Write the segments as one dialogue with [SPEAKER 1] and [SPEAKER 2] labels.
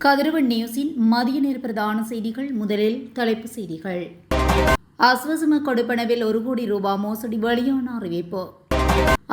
[SPEAKER 1] கதிரவன் நியூஸின் மதிய நேர பிரதான செய்திகள். முதலில் தலைப்புச் செய்திகள். ஆஸ்வசம கொடுப்பனவில் 1 கோடி ரூபாய் மோசடி வெளியான அறிவிப்பு.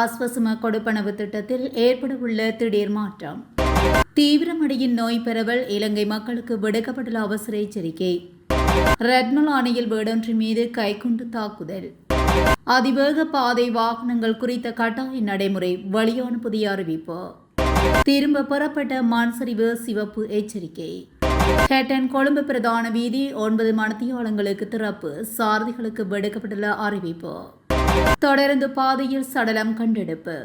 [SPEAKER 1] ஆஸ்வசம கொடுப்பனவு திட்டத்தில் ஏற்படவுள்ள திடீர் மாற்றம். தீவிரமடையும் நோய் பரவல், இலங்கை மக்களுக்கு விடுக்கப்பட்டுள்ள அவசர எச்சரிக்கை. ரெட்மல் அணையில் வீடொன்றின் மீது கைக்குண்டு தாக்குதல். அதிவேக பாதை வாகனங்கள் குறித்த கட்டாய நடைமுறை வெளியான புதிய அறிவிப்பு. திரும்ப பெறப்பட்ட மண் சரிவு சிவப்பு எச்சரிக்கை. ஹேட்டன் கொழும்பு பிரதான வீதி 9 மணித்தியாலங்களுக்கு திறப்பு, சாரதிகளுக்கு விடுக்கப்பட்டுள்ள அறிவிப்பு. தொடர்ந்து பாதையில் சடலம் கண்டெடுப்பு.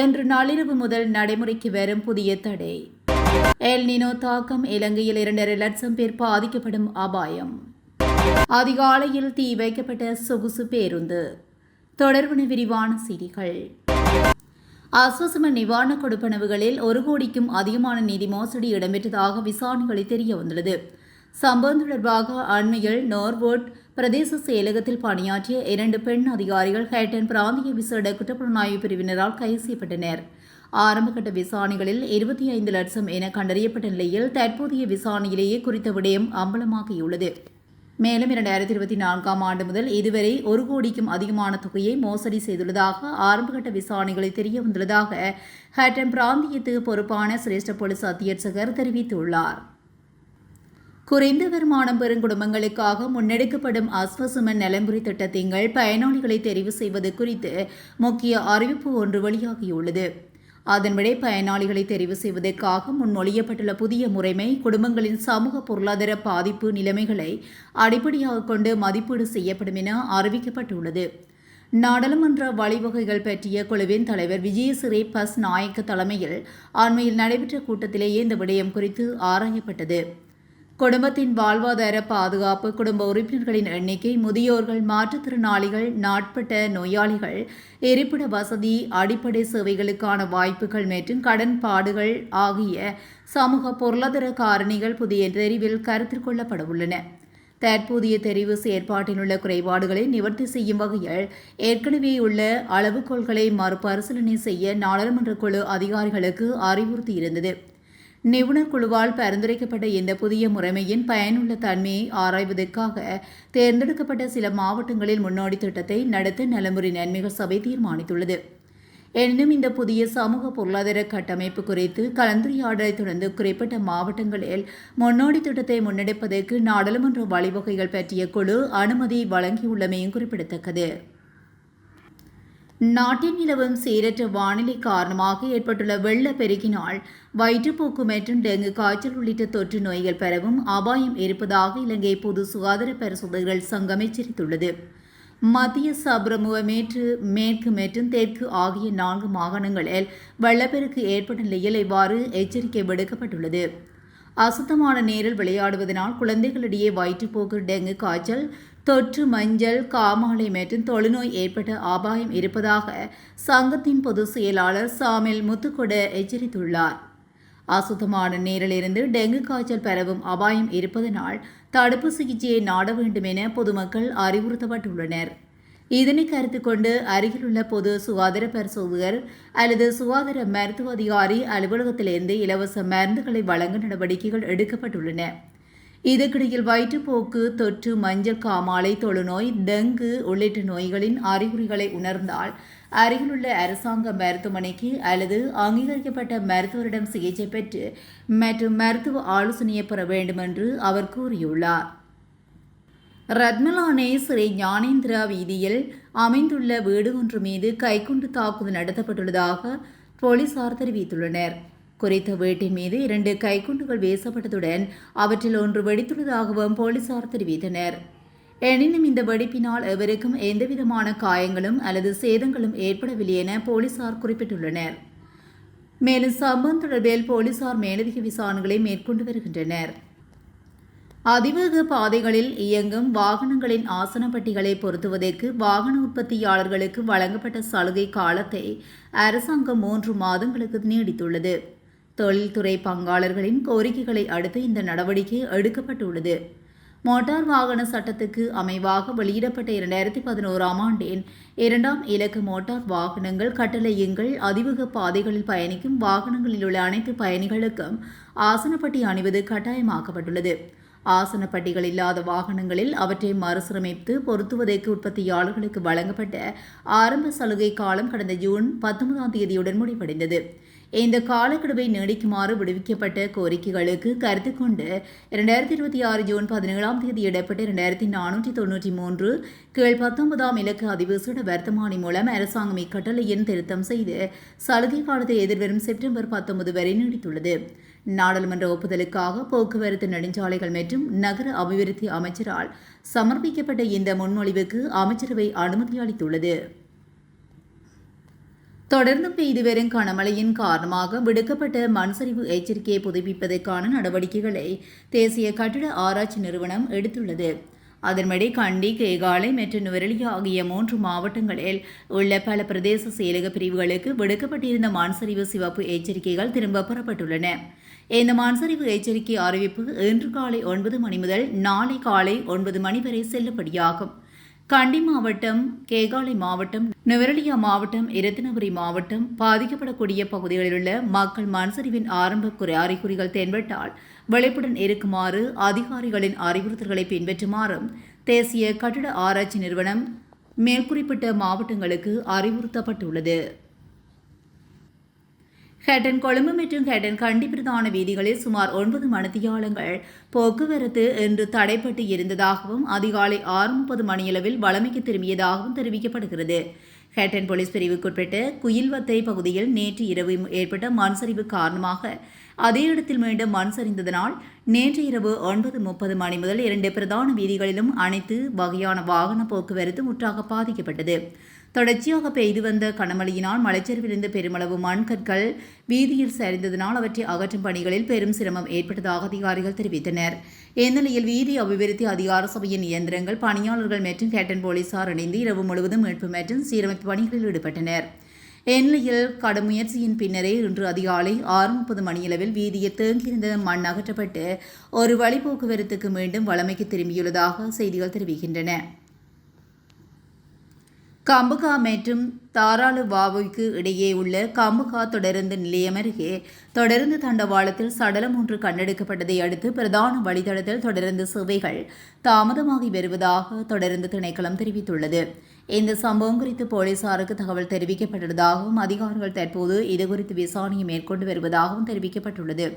[SPEAKER 1] இன்று நள்ளிரவு முதல் நடைமுறைக்கு வரும் புதிய தடை. எல் நினோ தாக்கம், இலங்கையில் 2.5 லட்சம் பேர் பாதிக்கப்படும் அபாயம். அதிகாலையில் தீ வைக்கப்பட்ட சொகுசு பேருந்து. தொடர்பான விரிவான செய்திகள். ஆஸ்வசம நிவாரண கொடுப்பனவுகளில் 1 கோடிக்கும் அதிகமான நிதி மோசடி இடம்பெற்றதாக விசாரணைகளில் தெரிய வந்துள்ளது. சம்பவம் தொடர்பாக அண்மையில் நோர்வோட் பிரதேச செயலகத்தில் பணியாற்றிய 2 பெண் அதிகாரிகள் ஹேட்டன் பிராந்திய விசேட குற்றப்புலனாய்வு பிரிவினரால் கைது செய்யப்பட்டனர். ஆரம்பகட்ட விசாரணைகளில் 25 லட்சம் என கண்டறியப்பட்ட நிலையில் தற்போதைய விசாரணையிலேயே குறித்த விடயம் அம்பலமாகியுள்ளது. மேலும் 2024ஆம் ஆண்டு முதல் இதுவரை 1 கோடிக்கும் அதிகமான தொகையை மோசடி செய்துள்ளதாக ஆரம்பகட்ட விசாரணைகளில் தெரிய வந்துள்ளதாக ஹேட்டன் பிராந்தியத்துக்கு பொறுப்பான சிரேஷ்ட போலீஸ் அத்தியட்சகர் தெரிவித்துள்ளார். குறைந்த வருமானம் பெறும் குடும்பங்களுக்காக முன்னெடுக்கப்படும் ஆஸ்வசம நலம்புரி திட்டத்தின் பயனாளிகளை தெரிவு செய்வது குறித்து முக்கிய அறிவிப்பு ஒன்று வெளியாகியுள்ளது. அதன்படி பயனாளிகளை தெரிவு செய்வதற்காக முன்மொழியப்பட்டுள்ள புதிய முறைமை குடும்பங்களின் சமூக பொருளாதார பாதிப்பு நிலைமைகளை அடிப்படையாக கொண்டு மதிப்பீடு செய்யப்படும் என அறிவிக்கப்பட்டுள்ளது. நாடாளுமன்ற வழிவகைகள் பற்றிய குழுவின் தலைவர் விஜயசிறி பஸ் நாயக்க தலைமையில் அண்மையில் நடைபெற்ற கூட்டத்திலேயே இந்த விடயம் குறித்து ஆராயப்பட்டது. குடும்பத்தின் வாழ்வாதார பாதுகாப்பு, குடும்ப உறுப்பினர்களின் எண்ணிக்கை, முதியோர்கள், மாற்றுத்திறனாளிகள், நாட்பட்ட நோயாளிகள், இருப்பிட வசதி, அடிப்படை சேவைகளுக்கான வாய்ப்புகள் மற்றும் கடன்பாடுகள் ஆகிய சமூக பொருளாதார காரணிகள் புதிய தெரிவில் கருத்தில் கொள்ளப்படவுள்ளன. தற்போதைய தெரிவு செயற்பாட்டில் உள்ள குறைபாடுகளை நிவர்த்தி செய்யும் வகையில் ஏற்கனவே உள்ள அளவுகோல்களை மறுபரிசீலனை செய்ய நாடாளுமன்ற குழு அதிகாரிகளுக்கு அறிவுறுத்தியிருந்தது. நிபுணர் குழுவால் பரிந்துரைக்கப்பட்ட இந்த புதிய முறைமையின் பயனுள்ள தன்மையை ஆராய்வதற்காக தேர்ந்தெடுக்கப்பட்ட சில மாவட்டங்களில் முன்னோடி திட்டத்தை நடத்த நலமுறை நன்மைகள் சபை தீர்மானித்துள்ளது. எனினும் இந்த புதிய சமூக பொருளாதார கட்டமைப்பு குறித்து கலந்துரையாடலை தொடர்ந்து குறிப்பிட்ட மாவட்டங்களில் முன்னோடி திட்டத்தை முன்னெடுப்பதற்கு நாடாளுமன்ற வழிவகைகள் பற்றிய குழு அனுமதி வழங்கியுள்ளமையும் குறிப்பிடத்தக்கது. நாட்டில் நிலவும் சீரற்ற வானிலை காரணமாக ஏற்பட்டுள்ள வெள்ளப்பெருக்கினால் வயிற்றுப்போக்கு மற்றும் டெங்கு காய்ச்சல் உள்ளிட்ட தொற்று நோய்கள் பரவும் அபாயம் இருப்பதாக இலங்கை பொது சுகாதார பரிசோதகர்கள் சங்கம் எச்சரித்துள்ளது. மத்திய சப்ரமுவ, மேற்கு மற்றும் தெற்கு ஆகிய 4 மாகாணங்களில் வெள்ளப்பெருக்கு ஏற்பட்ட நிலையில் இவ்வாறு எச்சரிக்கை விடுக்கப்பட்டுள்ளது. அசுத்தமான நீரில் விளையாடுவதனால் குழந்தைகளிடையே வயிற்றுப்போக்கு, டெங்கு காய்ச்சல், தொற்று, மஞ்சள் காமாலை மற்றும் தொழுநோய் ஏற்பட்ட அபாயம் இருப்பதாக சங்கத்தின் பொதுச் செயலாளர் சாமில் முத்துக்கொட எச்சரித்துள்ளார். அசுத்தமான நீரிலிருந்து டெங்கு காய்ச்சல் பரவும் அபாயம் இருப்பதனால் தடுப்பு சிகிச்சையை நாட வேண்டும் என பொதுமக்கள் அறிவுறுத்தப்பட்டுள்ளனர். இதனை கருத்தில் கொண்டு அருகிலுள்ள பொது சுகாதார பரிசோதகர் அல்லது சுகாதார மருத்துவ அதிகாரி அலுவலகத்திலிருந்து இலவச மருந்துகளை வழங்க நடவடிக்கைகள் எடுக்கப்பட்டுள்ளன. இதற்கிடையில் வயிற்றுப்போக்கு, தொற்று, மஞ்சள் காமாலை, தொழுநோய், டெங்கு உள்ளிட்ட நோய்களின் அறிகுறிகளை உணர்ந்தால் அருகிலுள்ள அரசாங்க மருத்துவமனைக்கு அல்லது அங்கீகரிக்கப்பட்ட மருத்துவரிடம் சிகிச்சை பெற்று மற்றும் மருத்துவ ஆலோசனையை பெற வேண்டும் என்று அவர் கூறியுள்ளார். ரத்மலானே ஸ்ரீ ஞானேந்திரா வீதியில் அமைந்துள்ள வீடு ஒன்று மீது கைக்குண்டு தாக்குதல் நடத்தப்பட்டுள்ளதாக போலீசார் தெரிவித்துள்ளனர். குறித்த வீட்டின் மீது 2 கைக்குண்டுகள் வீசப்பட்டதுடன் அவற்றில் ஒன்று வெடித்துள்ளதாகவும் போலீசார் தெரிவித்தனர். எனினும் இந்த வெடிப்பினால் எவருக்கும் எந்தவிதமான காயங்களும் அல்லது சேதங்களும் ஏற்படவில்லை என போலீசார் குறிப்பிட்டுள்ளனர். மேலும் சம்பவம் தொடர்பில் போலீசார் மேலதிக விசாரணைகளை மேற்கொண்டு வருகின்றனர். அதிவேக பாதைகளில் இயங்கும் வாகனங்களின் ஆசன பட்டிகளை பொருத்துவதற்கு வாகன உற்பத்தியாளர்களுக்கு வழங்கப்பட்ட சலுகை காலத்தை அரசாங்கம் 3 மாதங்களுக்கு நீடித்துள்ளது. தொழில்துறை பங்காளர்களின் கோரிக்கைகளை அடுத்து இந்த நடவடிக்கை எடுக்கப்பட்டுள்ளது. மோட்டார் வாகன சட்டத்துக்கு அமைவாக வெளியிடப்பட்ட 2011ஆம் ஆண்டின் 2ஆம் இலக்க மோட்டார் வாகனங்கள் கட்டளையுங்கள் அதிவேக பாதைகளில் பயணிக்கும் வாகனங்களில் உள்ள அனைத்து பயணிகளுக்கும் ஆசனப்பட்டி அணிவது கட்டாயமாக்கப்பட்டுள்ளது. ஆசனப்பட்டிகள் இல்லாத வாகனங்களில் அவற்றை மறுசீரமைத்து பொருத்துவதற்கு உற்பத்தியாளர்களுக்கு வழங்கப்பட்ட ஆரம்ப சலுகை காலம் கடந்த ஜூன் 19ஆம் தேதியுடன் முடிவடைந்தது. இந்த காலக்கெடுவை நீடிக்குமாறு விடுவிக்கப்பட்ட கோரிக்கைகளுக்கு கருத்து கொண்டு 2026 ஜூன் 17ஆம் தேதி இடப்பட்ட 2493 கீழ் 19ஆம் இலக்க அதிவிசேட வர்த்தமானி மூலம் அரசாங்கம் இக்கட்டளையின் திருத்தம் செய்து சலுகை காலத்தை எதிர்வரும் செப்டம்பர் 19 வரை நீடித்துள்ளது. நாடாளுமன்ற ஒப்புதலுக்காக போக்குவரத்து நெடுஞ்சாலைகள் மற்றும் நகர அபிவிருத்தி அமைச்சரால் சமர்ப்பிக்கப்பட்ட இந்த முன்மொழிவுக்கு அமைச்சரவை அனுமதி அளித்துள்ளது. தொடர்ந்து பெய்து வரும் கனமழையின் காரணமாக விடுக்கப்பட்ட மண்சரிவு எச்சரிக்கையை புதுப்பிப்பதற்கான நடவடிக்கைகளை தேசிய கட்டிட ஆராய்ச்சி நிறுவனம் எடுத்துள்ளது. அதன்படி கண்டி, கேகாலை மற்றும் நுவரெலியா ஆகிய 3 மாவட்டங்களில் உள்ள பல பிரதேச செயலக பிரிவுகளுக்கு விடுக்கப்பட்டிருந்த மண்சரிவு சிவப்பு எச்சரிக்கைகள் திரும்ப பெறப்பட்டுள்ளன. இந்த மண்சரிவு எச்சரிக்கை அறிவிப்பு இன்று காலை 9 மணி முதல் நாளை காலை 9 மணி வரை செல்லுபடியாகும். கண்டி மாவட்டம், கேகாலை மாவட்டம், நுவரெலியா மாவட்டம், இரத்தினபுரி மாவட்டம் பாதிக்கப்படக்கூடிய பகுதிகளில் உள்ள மக்கள் மண்சரிவின் ஆரம்ப அறிகுறிகள் தென்பட்டால் விழிப்புடன் இருக்குமாறு அதிகாரிகளின் அறிவுறுத்தல்களை பின்பற்றுமாறும் தேசிய கட்டிட ஆராய்ச்சி நிறுவனம் மேற்குறிப்பிட்ட மாவட்டங்களுக்கு அறிவுறுத்தப்பட்டுள்ளது. ஹட்டன் கொழும்பு மற்றும் ஹட்டன் கண்டி பிரதான வீதிகளில் சுமார் 9 மணித்தியாலங்கள் போக்குவரத்து இன்று தடைப்பட்டு இருந்ததாகவும் அதிகாலை 6:30 மணியளவில் வழமைக்கு திரும்பியதாகவும் தெரிவிக்கப்படுகிறது. ஹட்டன் போலீஸ் பிரிவுக்குட்பட்ட குயில்வத்தை பகுதியில் நேற்று இரவு ஏற்பட்ட மண் சரிவு காரணமாக அதே இடத்தில் மீண்டும் மண் சரிந்ததனால் நேற்று இரவு 9:30 மணி முதல் 2 பிரதான வீதிகளிலும் அனைத்து வகையான வாகன போக்குவரத்து முற்றாக பாதிக்கப்பட்டது. தொடர்ச்சியாக பெய்து வந்த கனமழையினால் மலைச்சரிவிலிருந்து பெருமளவு மண்கற்கள் வீதியில் சரிந்ததனால் அவற்றை அகற்றும் பணிகளில் பெரும் சிரமம் ஏற்பட்டதாக அதிகாரிகள் தெரிவித்தனர். இந்நிலையில் வீதி அபிவிருத்தி அதிகார சபையின் இயந்திரங்கள், பணியாளர்கள் மற்றும் ஹட்டன் போலீசார் இணைந்து இரவு முழுவதும் மீட்பு மற்றும் சீரமைப்பு பணிகளில் ஈடுபட்டனர். இந்நிலையில் கடும் முயற்சியின் பின்னரே இன்று அதிகாலை 6:30 மணியளவில் வீதியில் தேங்கியிருந்த மண் அகற்றப்பட்டு ஒரு வழி போக்குவரத்துக்கு மீண்டும் வழமைக்கு திரும்பியுள்ளதாக செய்திகள் தெரிவிக்கின்றன. கம்புகா மற்றும் தாராளுவாவுக்கு இடையே உள்ள கம்புகா தொடருந்து நிலையம் அருகே தொடருந்து தண்டவாளத்தில் சடலம் ஒன்று கண்டெடுக்கப்பட்டதை அடுத்து பிரதான வழித்தடத்தில் தொடருந்து சேவைகள் தாமதமாகி வருவதாக தொடருந்து திணைக்களம் தெரிவித்துள்ளது. இந்த சம்பவம் குறித்து போலீசாருக்கு தகவல் தெரிவிக்கப்பட்டுள்ளதாகவும் அதிகாரிகள் தற்போது இதுகுறித்து விசாரணையை மேற்கொண்டு வருவதாகவும் தெரிவிக்கப்பட்டுள்ளது.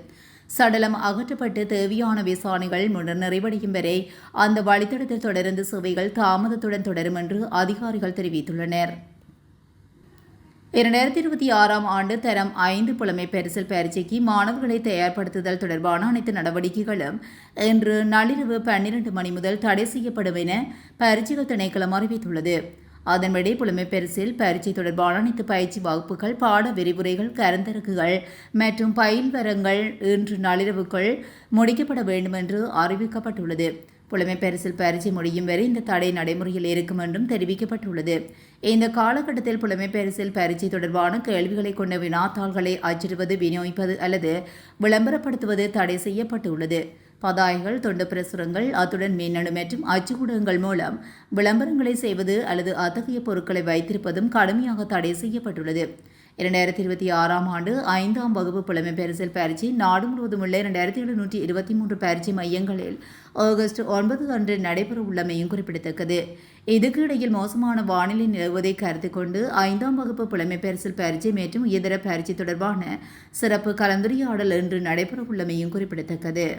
[SPEAKER 1] சடலம் அகற்றப்பட்டு தேவையான விசாரணைகள் நிறைவடையும் வரை அந்த வழித்தடத்தில் தொடருந்து சேவைகள் தாமதத்துடன் தொடரும் என்று அதிகாரிகள் தெரிவித்துள்ளனர். 2026ஆம் ஆண்டு தரம் 5 புலமை பரிசில் பரீட்சைக்கு மாணவர்களை தயார்படுத்துதல் தொடர்பான அனைத்து நடவடிக்கைகளும் இன்று நள்ளிரவு 12 மணி முதல் தடை செய்யப்படும் என பரீட்சைகள் திணைக்களம் அறிவித்துள்ளது. அதன்படி புலமை பரிசில் பரீட்சை தொடர்பான அனைத்து பயிற்சி வகுப்புகள், பாட விரிவுரைகள், கருந்தரங்குகள் மற்றும் பயில்வரங்கள் இன்று நள்ளிரவுக்குள் முடிக்கப்பட வேண்டும் என்று அறிவிக்கப்பட்டுள்ளது. புலமை பரிசில் பரீட்சை முடியும் வரை இந்த தடை நடைமுறையில் இருக்கும் என்றும் தெரிவிக்கப்பட்டுள்ளது. இந்த காலகட்டத்தில் புலமை பரிசில் பரீட்சை தொடர்பான கேள்விகளை கொண்ட வினாத்தாள்களை அச்சிடுவது, விநியோகிப்பது அல்லது விளம்பரப்படுத்துவது தடை செய்யப்பட்டுள்ளது. பதாகைகள், தொண்டு பிரசுரங்கள், அத்துடன் மின்னணு மற்றும் அச்சுக்கூடங்கள் மூலம் விளம்பரங்களை செய்வது அல்லது அத்தகைய பொருட்களை வைத்திருப்பதும் கடுமையாக தடை செய்யப்பட்டுள்ளது. 2026ஆம் ஆண்டு 5ஆம் வகுப்பு புலமை பரிசில் பரீட்சை நாடு முழுவதும் உள்ள 2723 பரீட்சை மையங்களில் ஆகஸ்ட் 9 அன்று நடைபெறவுள்ளமையும் குறிப்பிடத்தக்கது. இதுக்கு இடையில் மோசமான வானிலை நிலவுவதை கருத்தில் கொண்டு 5ஆம் வகுப்பு புலமை பரிசில் பரீட்சை மற்றும் இதர பரீட்சை தொடர்பான சிறப்பு கலந்துரையாடல் இன்று நடைபெறவுள்ளமையும் குறிப்பிடத்தக்கது.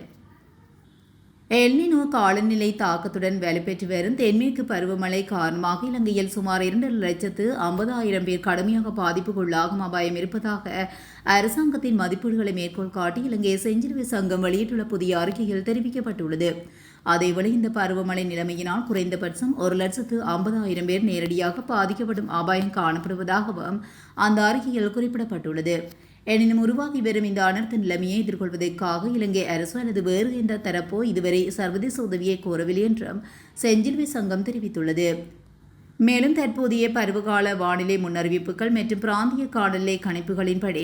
[SPEAKER 1] எல்னினோ காலநிலை தாக்கத்துடன் வலுப்பெற்று வரும் தென்மேற்கு பருவமழை காரணமாக இலங்கையில் சுமார் 2,50,000 பேர் கடுமையாக பாதிப்புக்குள்ளாகும் அபாயம் இருப்பதாக அரசாங்கத்தின் மதிப்பீடுகளை மேற்கோள் காட்டி இலங்கை செஞ்சிலுவை சங்கம் வெளியிட்டுள்ள புதிய அறிக்கையில் தெரிவிக்கப்பட்டுள்ளது. அதேவேளை இந்த பருவமழை நிலைமையினால் குறைந்தபட்சம் 1,50,000 பேர் நேரடியாக பாதிக்கப்படும் அபாயம் காணப்படுவதாகவும் அந்த அறிக்கையில் குறிப்பிடப்பட்டுள்ளது. எனினும் உருவாகி வரும் இந்த அனர்த்த நிலைமையை எதிர்கொள்வதற்காக இலங்கை அரசு அல்லது வேறு எந்த தரப்போ இதுவரை சர்வதேச உதவியை கோரவில்லை என்றும் செஞ்சிலுவை சங்கம் தெரிவித்துள்ளது. மேலும் தற்போதைய பருவகால வானிலை முன்னறிவிப்புகள் மற்றும் பிராந்திய காலநிலை கணிப்புகளின்படி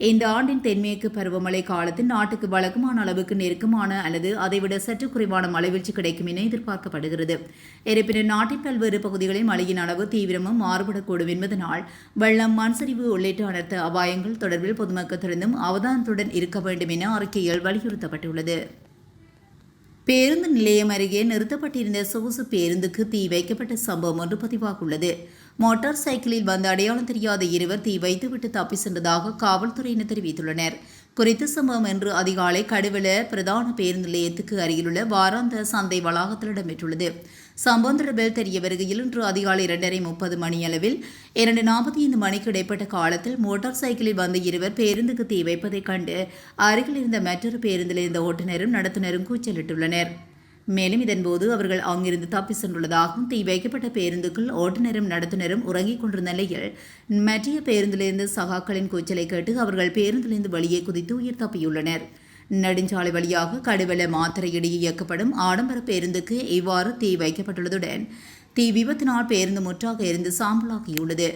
[SPEAKER 1] இந்த ஆண்டின் தென்மேற்கு பருவமழை காலத்தில் நாட்டுக்கு வழக்கமான அளவுக்கு நெருக்கமான அல்லது அதைவிட சற்று குறைவான மழைவீழ்ச்சி கிடைக்கும் என எதிர்பார்க்கப்படுகிறது. இருப்பினும் நாட்டின் பல்வேறு பகுதிகளில் மழையின் அளவு தீவிரமும் மாறுபடக்கூடும் என்பதனால் வெள்ளம், மண்சரிவு உள்ளிட்ட அனர்த்த அபாயங்கள் தொடர்பில் பொதுமக்கள் தொடர்ந்தும் அவதானத்துடன் இருக்க வேண்டும் என அறிக்கையில் வலியுறுத்தப்பட்டுள்ளது. பேருந்து நிலையம் அருகே நிறுத்தப்பட்டிருந்த சொகுசு பேருந்துக்கு தீ வைக்கப்பட்ட சம்பவம் ஒன்று பதிவாகியுள்ளது. மோட்டார் சைக்கிளில் வந்த அடையாளம் தெரியாத இருவர் தீ வைத்துவிட்டு தப்பி சென்றதாக காவல்துறையினர் தெரிவித்துள்ளனர். குறித்த சம்பவம் இன்று அதிகாலை கடுவல பிரதான பேருந்து நிலையத்துக்கு அருகிலுள்ள வாராந்த சந்தை வளாகத்தில் இடம்பெற்றுள்ளது. சம்பவம் தொடர்பில் தெரிய வருகையில் இன்று அதிகாலை 2:30 மணியளவில் 2:45 மணிக்கு இடைப்பட்ட காலத்தில் மோட்டார் சைக்கிளில் வந்த இருவர் பேருந்துக்கு தீ வைப்பதைக் கண்டு அருகில் இருந்த மற்றொரு பேருந்தில் இருந்த ஓட்டுநரும் நடத்துனரும் கூச்சலிட்டுள்ளனர். மேலும் இதன்போது அவர்கள் அங்கிருந்து தப்பி சென்றுள்ளதாகவும், தீ வைக்கப்பட்ட பேருந்துக்குள் ஓட்டுநரும் நடத்துனரும் உறங்கிக் கொண்டிருந்த நிலையில் மற்றிய பேருந்திலிருந்து சகாக்களின் கூச்சலை கேட்டு அவர்கள் பேருந்திலிருந்து வெளியே குதித்து உயிர் தப்பியுள்ளனர். நெடுஞ்சாலை வழியாக கடுவல மாத்திரை இடையே இயக்கப்படும் ஆடம்பர பேருந்துக்கு இவ்வாறு தீ வைக்கப்பட்டுள்ளதுடன் தீ விபத்தினால் பேருந்து முற்றாக எரிந்து சாம்பலாகியுள்ளது.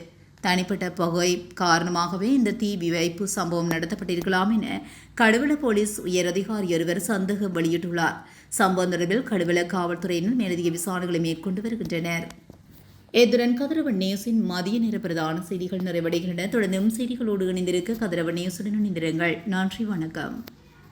[SPEAKER 1] தனிப்பட்ட புகை காரணமாகவே இந்த தீ வைப்பு சம்பவம் நடத்தப்பட்டிருக்கலாம் என கடுவல போலீஸ் உயரதிகாரி ஒருவர் சந்தேகம் வெளியிட்டுள்ளார். சம்பவம் தொடர்பில் கடுவல காவல்துறையினர் மேலதிக விசாரணைகளை மேற்கொண்டு வருகின்றனர். இத்துடன் கதிரவன் நியூஸின் மதிய நேர பிரதான செய்திகள் நிறைவடைகின்றன. தொடர்ந்தும் செய்திகளோடு இணைந்திருக்க கதிரவன் நியூஸுடன் இணைந்திருங்கள். நன்றி, வணக்கம்.